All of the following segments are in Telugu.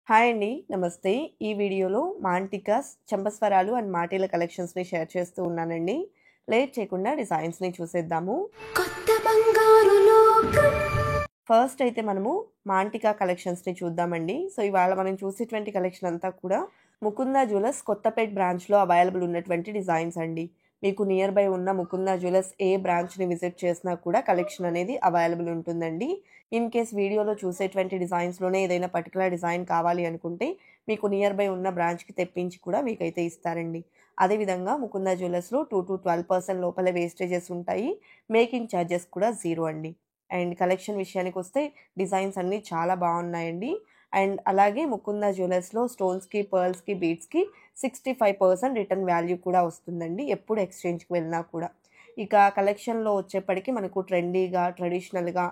హాయ్ అండి. నమస్తే. ఈ వీడియోలో మాంటికాస్, చంపస్వరాలు అండ్ మాటీల కలెక్షన్స్‌ని షేర్ చేస్తూ ఉన్నానండి. లేట్ చేయకుండా డిజైన్స్‌ని చూసేద్దాము. కొత్త బంగారు లోకం. ఫస్ట్ అయితే మనము మాంటికా కలెక్షన్స్‌ని చూద్దామండి. సో, ఇవాళ మనం చూసేటువంటి కలెక్షన్ అంతా కూడా ముకుందా జ్యువెలర్స్ కొత్తపేట్ బ్రాంచ్‌లో అవైలబుల్ ఉన్నటువంటి డిజైన్స్ అండి. మీకు నియర్ బై ఉన్న ముకుందా జ్యువెలర్స్ ఏ బ్రాంచ్‌ని విజిట్ చేసినా కూడా కలెక్షన్ అనేది అవైలబుల్ ఉంటుందండి. ఇన్ కేస్ వీడియోలో చూసేటువంటి డిజైన్స్‌లోనే ఏదైనా పర్టిక్యులర్ డిజైన్ కావాలి అనుకుంటే మీకు నియర్ బై ఉన్న బ్రాంచ్‌కి తెప్పించి కూడా మీకైతే ఇస్తారండి. అదేవిధంగా ముకుందా జ్యువెలర్స్‌లో 2-12% లోపలే వేస్టేజెస్ ఉంటాయి. మేకింగ్ ఛార్జెస్ కూడా 0 అండి. అండ్ కలెక్షన్ విషయానికొస్తే డిజైన్స్ అన్నీ చాలా బాగున్నాయండి. అండ్ అలాగే ముకుందా జ్యువెలర్స్‌లో స్టోన్స్‌కి, పర్ల్స్‌కి, బీడ్స్‌కి 65% రిటర్న్ వాల్యూ కూడా వస్తుందండి. ఎప్పుడు ఎక్స్‌చేంజ్‌కి వెళ్ళినా కూడా. ఇక కలెక్షన్‌లో వచ్చేప్పటికి మనకు ట్రెండీగా, ట్రెడిషనల్‌గా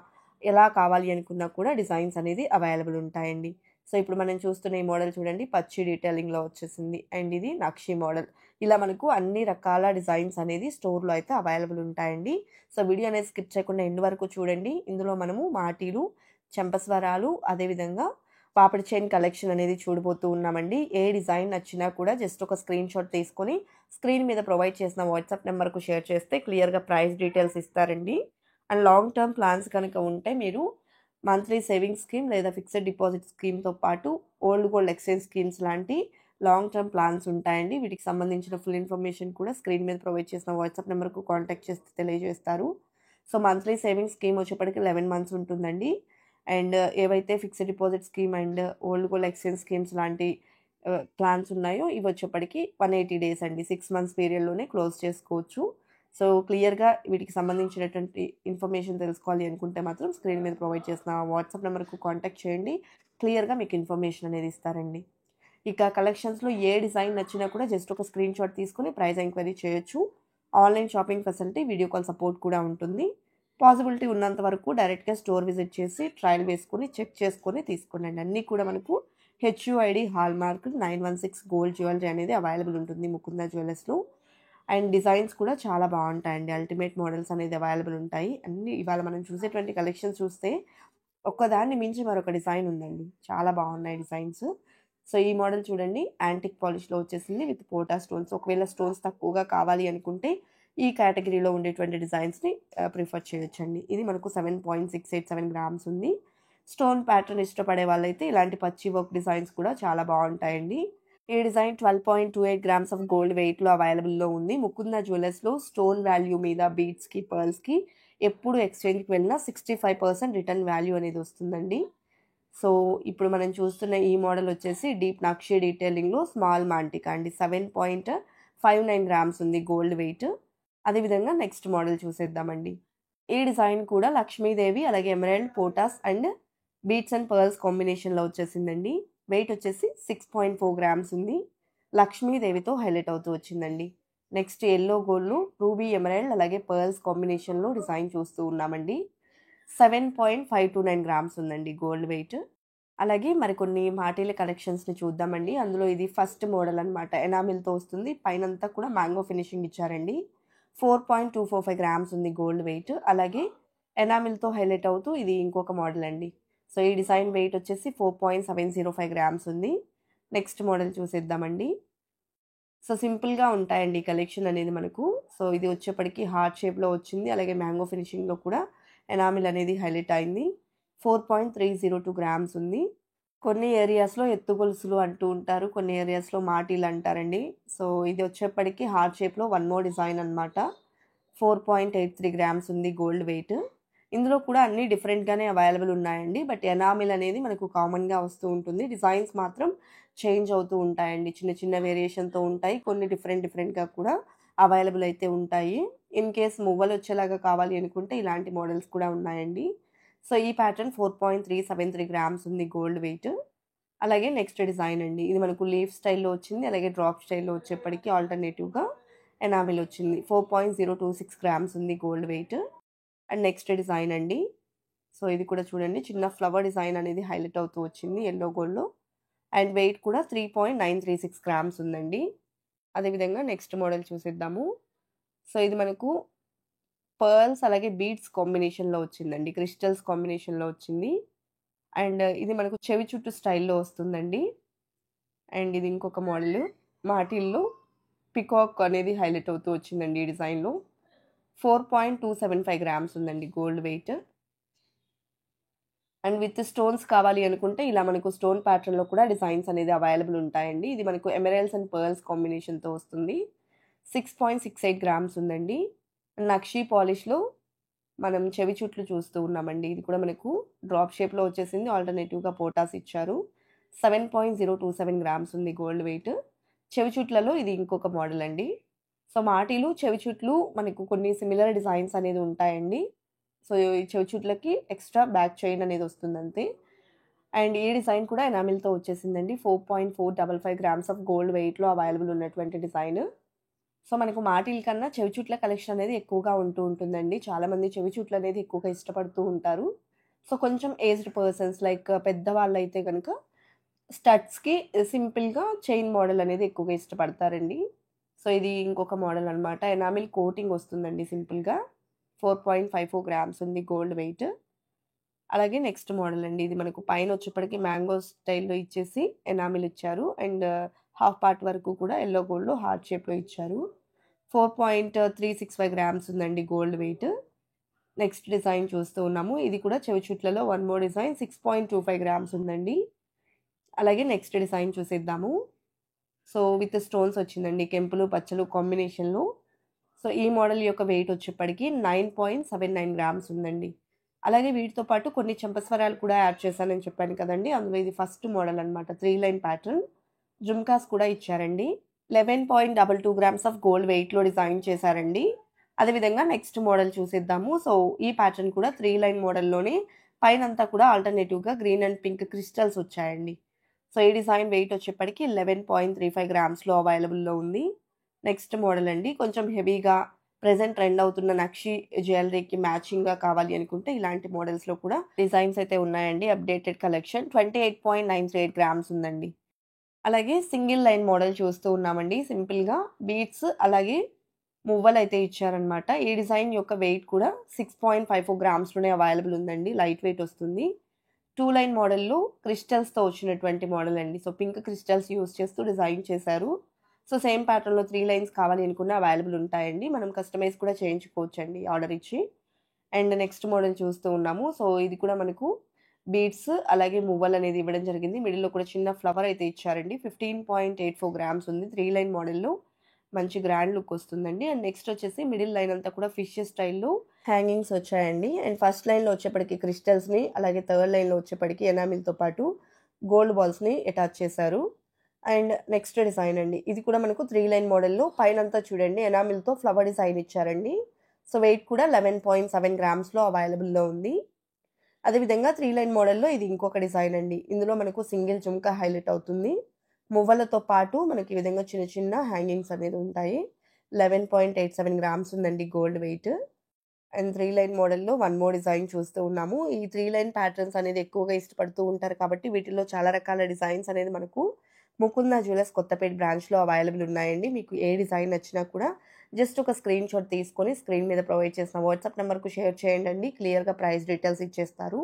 ఎలా కావాలి అనుకున్నా కూడా డిజైన్స్ అనేది అవైలబుల్ ఉంటాయండి. సో, ఇప్పుడు మనం చూస్తున్న ఈ మోడల్ చూడండి పచ్చి డీటెయిలింగ్‌లో వచ్చేసింది. అండ్ ఇది నక్షి మోడల్. ఇలా మనకు అన్ని రకాల డిజైన్స్ అనేది స్టోర్‌లో అయితే అవైలబుల్ ఉంటాయండి. సో, వీడియో అనేది స్కిప్ చేయకుండా ఎండ్ వరకు చూడండి. ఇందులో మనము మాటీలు, చెంపస్వరాలు అదేవిధంగా పాపిడి చైన్ కలెక్షన్ అనేది చూడబోతూ ఉన్నామండి. ఏ డిజైన్ నచ్చినా కూడా జస్ట్ ఒక స్క్రీన్‌షాట్ తీసుకొని స్క్రీన్ మీద ప్రొవైడ్ చేసిన వాట్సాప్ నంబర్‌కు షేర్ చేస్తే క్లియర్‌గా ప్రైస్ డీటెయిల్స్ ఇస్తారండి. అండ్ లాంగ్ టర్మ్ ప్లాన్స్ కనుక ఉంటే మీరు మంత్లీ సేవింగ్స్ స్కీమ్ లేదా ఫిక్స్డ్ డిపాజిట్ స్కీమ్‌తో పాటు ఓల్డ్ గోల్డ్ ఎక్స్‌చేంజ్ స్కీమ్స్ లాంటి లాంగ్ టర్మ్ ప్లాన్స్ ఉంటాయండి. వీటికి సంబంధించిన ఫుల్ ఇన్ఫర్మేషన్ కూడా స్క్రీన్ మీద ప్రొవైడ్ చేసిన వాట్సాప్ నంబర్‌కు కాంటాక్ట్ చేస్తే తెలియజేస్తారు. సో, మంత్లీ సేవింగ్స్ స్కీమ్ వచ్చేప్పటికి 11 మంత్స్ ఉంటుందండి. అండ్ ఏవైతే fixed deposit scheme and old gold exchange schemes లాంటి ప్లాన్స్ ఉన్నాయో ఇవి వచ్చేప్పటికి 180 డేస్ అండి. 6 మంత్స్ పీరియడ్‌లోనే క్లోజ్ చేసుకోవచ్చు. సో, క్లియర్‌గా వీటికి సంబంధించినటువంటి ఇన్ఫర్మేషన్ తెలుసుకోవాలి అనుకుంటే మాత్రం స్క్రీన్ మీద ప్రొవైడ్ చేసిన వాట్సాప్ నంబర్‌కు కాంటాక్ట్ చేయండి. క్లియర్‌గా మీకు ఇన్ఫర్మేషన్ అనేది ఇస్తారండి. ఇక కలెక్షన్స్‌లో ఏ డిజైన్ నచ్చినా కూడా జస్ట్ ఒక స్క్రీన్‌షాట్ తీసుకొని ప్రైస్ ఎంక్వైరీ చేయొచ్చు. Online shopping facility, video call support కూడా ఉంటుంది. పాసిబిలిటీ ఉన్నంత వరకు డైరెక్ట్‌గా స్టోర్ విజిట్ చేసి ట్రయల్ వేసుకొని, చెక్ చేసుకొని తీసుకోండి. అన్నీ కూడా మనకు హెచ్‌యూఐడీ హాల్‌మార్క్ 916 గోల్డ్ జ్యువెలరీ అనేది అవైలబుల్ ఉంటుంది ముకుందా జ్యువెలర్స్‌లో. అండ్ డిజైన్స్ కూడా చాలా బావుంటాయండి. అల్టిమేట్ మోడల్స్ అనేది అవైలబుల్ ఉంటాయి. అన్నీ ఇవాళ మనం చూసేటువంటి కలెక్షన్స్ చూస్తే ఒక్కదాన్ని మించి మరొక డిజైన్ ఉందండి. చాలా బావున్నాయి డిజైన్స్. సో, ఈ మోడల్ చూడండి యాంటిక్ పాలిష్‌లో వచ్చేసింది విత్ పోటా స్టోన్స్. ఒకవేళ స్టోన్స్ తక్కువగా కావాలి అనుకుంటే ఈ కేటగిరీలో ఉండేటువంటి డిజైన్స్‌ని ప్రిఫర్ చేయొచ్చండి. ఇది మనకు 7.687 గ్రామ్స్ ఉంది. స్టోన్ ప్యాటర్న్ ఇష్టపడే వాళ్ళైతే ఇలాంటి పచ్చి వర్క్ డిజైన్స్ కూడా చాలా బావుంటాయండి. ఈ డిజైన్ 12.28 గ్రామ్స్ ఆఫ్ గోల్డ్ వెయిట్‌లో అవైలబుల్‌లో ఉంది. ముకుందా జ్యువెలర్స్‌లో స్టోన్ వాల్యూ మీద బీడ్స్‌కి, పర్ల్స్‌కి ఎప్పుడు ఎక్స్‌చేంజ్‌కి వెళ్ళినా 65% రిటర్న్ వాల్యూ అనేది వస్తుందండి. సో, ఇప్పుడు మనం చూస్తున్న ఈ మోడల్ వచ్చేసి డీప్ నక్షి డీటెయిలింగ్‌లో స్మాల్ మాంటికా అండి. 7.59 గ్రామ్స్ ఉంది గోల్డ్ వెయిట్. అదేవిధంగా నెక్స్ట్ మోడల్ చూసేద్దామండి. ఈ డిజైన్ కూడా లక్ష్మీదేవి అలాగే ఎమరాల్డ్, పోటాస్ అండ్ బీట్స్ అండ్ పర్ల్స్ కాంబినేషన్‌లో వచ్చేసిందండి. వెయిట్ వచ్చేసి 6.4 గ్రామ్స్ ఉంది. లక్ష్మీదేవితో హైలైట్ అవుతూ వచ్చిందండి. నెక్స్ట్ యెల్లో గోల్డ్‌లో రూబీ ఎమరాల్డ్ అలాగే పర్ల్స్ కాంబినేషన్‌లో డిజైన్ చూస్తూ ఉన్నామండి. 7.529 గ్రామ్స్ ఉందండి గోల్డ్ వెయిట్. అలాగే మరికొన్ని మాటీల కలెక్షన్స్‌ని చూద్దామండి. అందులో ఇది ఫస్ట్ మోడల్ అన్నమాట. ఎనామిల్‌తో వస్తుంది. పైనంతా కూడా మ్యాంగో ఫినిషింగ్ ఇచ్చారండి. 4.245 గ్రామ్స్ ఉంది గోల్డ్ వెయిట్. అలాగే ఎనామిల్‌తో హైలైట్ అవుతూ ఇది ఇంకొక మోడల్ అండి. సో, ఈ డిజైన్ వెయిట్ వచ్చేసి 4.705 గ్రామ్స్ ఉంది. నెక్స్ట్ మోడల్ చూసేద్దామండి. సో, సింపుల్‌గా ఉంటాయండి ఈ కలెక్షన్ అనేది మనకు. సో, ఇది వచ్చేప్పటికి హార్ట్ షేప్‌లో వచ్చింది. అలాగే మ్యాంగో ఫినిషింగ్‌లో కూడా ఎనామిల్ అనేది హైలైట్ అయింది. 4.302 గ్రామ్స్ ఉంది. కొన్ని ఏరియాస్‌లో ఎత్తు గొలుసులు అంటూ ఉంటారు. కొన్ని ఏరియాస్‌లో మాటీలు అంటారండి. సో, ఇది వచ్చేప్పటికి హార్ట్ షేప్‌లో వన్ మోర్ డిజైన్ అన్నమాట. 4.83 గ్రామ్స్ ఉంది గోల్డ్ వెయిట్. ఇందులో కూడా అన్నీ డిఫరెంట్‌గానే అవైలబుల్ ఉన్నాయండి. బట్ ఎనామిల్ అనేది మనకు కామన్‌గా వస్తూ ఉంటుంది. డిజైన్స్ మాత్రం చేంజ్ అవుతూ ఉంటాయండి. చిన్న చిన్న వేరియేషన్‌తో ఉంటాయి. కొన్ని డిఫరెంట్‌గా కూడా అవైలబుల్ అయితే ఉంటాయి. ఇన్ కేస్ మువ్వలొచ్చేలాగా కావాలి అనుకుంటే ఇలాంటి మోడల్స్ కూడా ఉన్నాయండి. సో, ఈ ప్యాటర్న్ 4.373 గ్రామ్స్ ఉంది గోల్డ్ వెయిట్. అలాగే నెక్స్ట్ డిజైన్ అండి. ఇది మనకు లీఫ్ స్టైల్‌లో వచ్చింది. అలాగే డ్రాప్ స్టైల్‌లో వచ్చేప్పటికి ఆల్టర్‌నేటివ్‌గా ఎనామిల్ వచ్చింది. 4.026 గ్రామ్స్ ఉంది gold wait. And next design అండి. సో, ఇది కూడా చూడండి చిన్న ఫ్లవర్ డిజైన్ అనేది హైలైట్ అవుతూ వచ్చింది యెల్లో గోల్డ్‌లో. అండ్ వెయిట్ కూడా 3.936 గ్రామ్స్ ఉందండి. అదేవిధంగా నెక్స్ట్ మోడల్ చూసేద్దాము. సో, ఇది మనకు పర్ల్స్ అలాగే బీడ్స్ కాంబినేషన్‌లో వచ్చిందండి. క్రిస్టల్స్ కాంబినేషన్‌లో వచ్చింది. అండ్ ఇది మనకు చెవి చుట్టూ స్టైల్‌లో వస్తుందండి. అండ్ ఇది ఇంకొక మోడలు. వాటిల్లో పికాక్ అనేది హైలైట్ అవుతూ వచ్చిందండి ఈ డిజైన్‌లో. 4.275 గ్రామ్స్ ఉందండి gold weight. And with stones కావాలి అనుకుంటే ఇలా మనకు స్టోన్ ప్యాటర్న్‌లో కూడా డిజైన్స్ అనేది అవైలబుల్ ఉంటాయండి. ఇది మనకు ఎమరాల్డ్స్ అండ్ పర్ల్స్ కాంబినేషన్‌తో వస్తుంది. 6.68 గ్రామ్స్ ఉందండి. నక్షి పాలిష్‌లో మనం చెవి చుట్లు చూస్తూ ఉన్నామండి. ఇది కూడా మనకు డ్రాప్ షేప్‌లో వచ్చేసింది. ఆల్టర్‌నేటివ్‌గా పోటాస్ ఇచ్చారు. 7.027 గ్రామ్స్ ఉంది గోల్డ్ వెయిట్. చెవి చుట్లలో ఇది ఇంకొక మోడల్ అండి. సో, మాటీలు చెవి చుట్లు మనకు కొన్ని సిమిలర్ డిజైన్స్ అనేది ఉంటాయండి. సో, ఈ చెవి చుట్లకి ఎక్స్‌ట్రా బ్యాక్ చైన్ అనేది వస్తుందంతే. అండ్ ఈ డిజైన్ కూడా ఎనామిల్‌తో వచ్చేసిందండి. 4.455 గ్రామ్స్ ఆఫ్ గోల్డ్ వెయిట్‌లో అవైలబుల్ ఉన్నటువంటి డిజైన్. సో, మనకు మాటీల కన్నా చెవి చుట్ల కలెక్షన్ అనేది ఎక్కువగా ఉంటూ ఉంటుందండి. చాలామంది చెవి చుట్లు అనేది ఎక్కువగా ఇష్టపడుతూ ఉంటారు. సో, కొంచెం ఏజ్డ్ పర్సన్స్ లైక్ పెద్దవాళ్ళైతే గనక స్టడ్స్‌కి సింపుల్‌గా చైన్ మోడల్ అనేది ఎక్కువగా ఇష్టపడతారండి. సో, ఇది ఇంకొక మోడల్ అనమాట. ఎనామిల్ కోటింగ్ వస్తుందండి సింపుల్‌గా. 4.54 గ్రామ్స్ ఉంది గోల్డ్ వెయిట్. అలాగే నెక్స్ట్ మోడల్ అండి. ఇది మనకు పైన వచ్చేప్పటికి మ్యాంగో స్టైల్‌లో ఇచ్చేసి ఎనామిల్ ఇచ్చారు. అండ్ హాఫ్ పార్ట్ వరకు కూడా యెల్లో గోల్డ్‌లో హార్ట్ షేప్‌లో ఇచ్చారు. 4.365 గ్రామ్స్ ఉందండి గోల్డ్ వెయిట్. నెక్స్ట్ డిజైన్ చూస్తూ ఉన్నాము. ఇది కూడా చెవి చుట్లలో వన్ మోర్ డిజైన్ 6.25 గ్రామ్స్ ఉందండి. అలాగే నెక్స్ట్ డిజైన్ చూసేద్దాము. సో, విత్ స్టోన్స్ వచ్చిందండి. కెంపులు, పచ్చలు కాంబినేషన్‌లో. సో, ఈ మోడల్ యొక్క వెయిట్ వచ్చేప్పటికి 9.79 గ్రామ్స్ ఉందండి. అలాగే వీటితో పాటు కొన్ని చెంపస్వరాలు కూడా యాడ్ చేశానని చెప్పాను కదండీ! అందులో ఇది ఫస్ట్ మోడల్ అనమాట. 3 లైన్ ప్యాటర్న్. జుమ్కాస్ కూడా ఇచ్చారండి. 11.22 గ్రామ్స్ ఆఫ్ గోల్డ్ వెయిట్‌లో డిజైన్ చేశారండి. అదేవిధంగా నెక్స్ట్ మోడల్ చూసేద్దాము. సో, ఈ ప్యాటర్న్ కూడా 3 లైన్ మోడల్‌లోనే పైనంతా కూడా ఆల్టర్‌నేటివ్‌గా గ్రీన్ అండ్ పింక్ క్రిస్టల్స్ వచ్చాయండి. సో, ఈ డిజైన్ వెయిట్ వచ్చేప్పటికి 11.35 గ్రామ్స్‌లో అవైలబుల్‌లో ఉంది. నెక్స్ట్ మోడల్ అండి. కొంచెం హెవీగా ప్రెజెంట్ ట్రెండ్ అవుతున్న నక్షి జ్యువెలరీకి మ్యాచింగ్‌గా కావాలి అనుకుంటే ఇలాంటి మోడల్స్‌లో కూడా డిజైన్స్ అయితే ఉన్నాయండి. అప్డేటెడ్ కలెక్షన్ 28.938 గ్రామ్స్ ఉందండి. అలాగే సింగిల్ లైన్ మోడల్ చూస్తూ ఉన్నామండి. సింపుల్‌గా బీడ్స్ అలాగే మువ్వలైతే ఇచ్చారనమాట. ఈ డిజైన్ యొక్క వెయిట్ కూడా 6.54 గ్రామ్స్‌లోనే అవైలబుల్ ఉందండి. లైట్ వెయిట్ వస్తుంది. 2 లైన్ మోడల్‌లో క్రిస్టల్స్‌తో వచ్చినటువంటి మోడల్ అండి. సో, పింక్ క్రిస్టల్స్ యూజ్ చేస్తూ డిజైన్ చేశారు. సో, సేమ్ ప్యాటర్న్‌లో 3 లైన్స్ కావాలి అనుకున్న అవైలబుల్ ఉంటాయండి. మనం కస్టమైజ్ కూడా చేయించుకోవచ్చండి ఆర్డర్ ఇచ్చి. అండ్ నెక్స్ట్ మోడల్ చూస్తూ ఉన్నాము. సో, ఇది కూడా మనకు బీడ్స్ అలాగే మువ్వలనేది ఇవ్వడం జరిగింది. మిడిల్‌లో కూడా చిన్న ఫ్లవర్ అయితే ఇచ్చారండి. 15.84 గ్రామ్స్ ఉంది. 3 లైన్ మోడల్‌లో మంచి గ్రాండ్ లుక్ వస్తుందండి. అండ్ నెక్స్ట్ వచ్చేసి మిడిల్ లైన్ అంతా కూడా ఫిష్ స్టైల్‌లో హ్యాంగింగ్స్ వచ్చాయండి. అండ్ ఫస్ట్ లైన్‌లో వచ్చేప్పటికి క్రిస్టల్స్‌ని అలాగే థర్డ్ లైన్‌లో వచ్చేప్పటికి ఎనామిల్‌తో పాటు గోల్డ్ బాల్స్‌ని అటాచ్ చేశారు. అండ్ నెక్స్ట్ డిజైన్ అండి. ఇది కూడా మనకు 3 లైన్ మోడల్‌లో పైనంతా చూడండి ఎనామిల్‌తో ఫ్లవర్ డిజైన్ ఇచ్చారండి. సో, వెయిట్ కూడా 11.7 గ్రామ్స్‌లో అవైలబుల్‌లో ఉంది. అదేవిధంగా 3 లైన్ మోడల్‌లో ఇది ఇంకొక డిజైన్ అండి. ఇందులో మనకు సింగిల్ జుంకా హైలైట్ అవుతుంది. మువ్వలతో పాటు మనకి ఈ విధంగా చిన్న చిన్న హ్యాంగింగ్స్ అనేది ఉంటాయి. 11.87 గ్రామ్స్ ఉందండి గోల్డ్ వెయిట్. అండ్ 3 లైన్ మోడల్‌లో వన్ మోర్ డిజైన్ చూస్తూ ఉన్నాము. ఈ 3 లైన్ ప్యాటర్న్స్ అనేది ఎక్కువగా ఇష్టపడుతూ ఉంటారు కాబట్టి వీటిలో చాలా రకాల డిజైన్స్ అనేది మనకు ముకుంద జ్యువెలర్స్ కొత్తపేట బ్రాంచ్‌లో అవైలబుల్ ఉన్నాయండి. మీకు ఏ డిజైన్ నచ్చినా కూడా జస్ట్ ఒక స్క్రీన్ షాట్ తీసుకొని స్క్రీన్ మీద ప్రొవైడ్ చేసిన వాట్సాప్ నంబర్‌కు షేర్ చేయండండి. క్లియర్‌గా ప్రైస్ డీటెయిల్స్ ఇచ్చేస్తారు.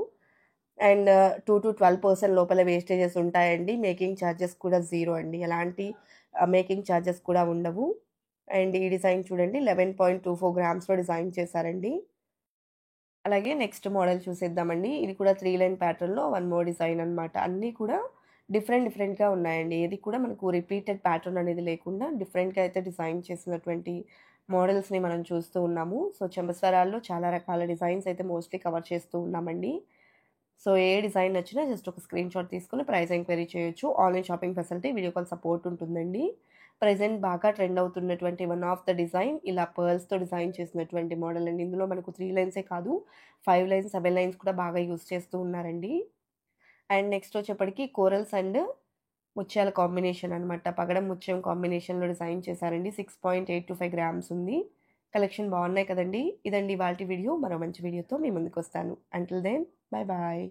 అండ్ 2-12% లోపల వేస్టేజెస్ ఉంటాయండి. మేకింగ్ చార్జెస్ కూడా 0 అండి. ఎలాంటి మేకింగ్ చార్జెస్ కూడా ఉండవు. అండ్ ఈ డిజైన్ చూడండి 11.24 గ్రామ్స్‌లో డిజైన్ చేశారండి. అలాగే నెక్స్ట్ మోడల్ చూసేద్దామండి. ఇది కూడా 3 లైన్ ప్యాటర్న్‌లో వన్ మోర్ డిజైన్ అనమాట. అన్నీ కూడా డిఫరెంట్‌గా ఉన్నాయండి. ఏది కూడా మనకు రిపీటెడ్ ప్యాటర్న్ అనేది లేకుండా డిఫరెంట్‌గా అయితే డిజైన్ చేసినటువంటి మోడల్స్‌ని మనం చూస్తూ ఉన్నాము. సో, చెంపస్వరాల్లో చాలా రకాల డిజైన్స్ అయితే మోస్ట్‌లీ కవర్ చేస్తూ ఉన్నామండి. సో, ఏ డిజైన్ నచ్చినా జస్ట్ ఒక స్క్రీన్ షాట్ తీసుకొని ప్రైస్ ఎంక్వైరీ చేయొచ్చు. Online shopping facility, video call support ఉంటుందండి. ప్రెజెంట్ బాగా ట్రెండ్ అవుతున్నటువంటి వన్ ఆఫ్ ద డిజైన్ ఇలా పర్ల్స్‌తో డిజైన్ చేసినటువంటి మోడల్ అండి. ఇందులో మనకు 3 లైన్సే కాదు 5 లైన్స్, 7 లైన్స్ కూడా బాగా యూజ్ చేస్తూ ఉన్నారండి. అండ్ నెక్స్ట్ వచ్చేప్పటికి కోరల్స్ అండ్ ముత్యాల కాంబినేషన్ అనమాట. పగడం ముత్యం కాంబినేషన్‌లో డిజైన్ చేశారండి. 6.825 గ్రామ్స్ ఉంది. కలెక్షన్ బాగున్నాయి కదండీ! ఇదండి ఇవాల్టి వీడియో. మరో మంచి వీడియోతో మీ ముందుకొస్తాను. Until then bye bye.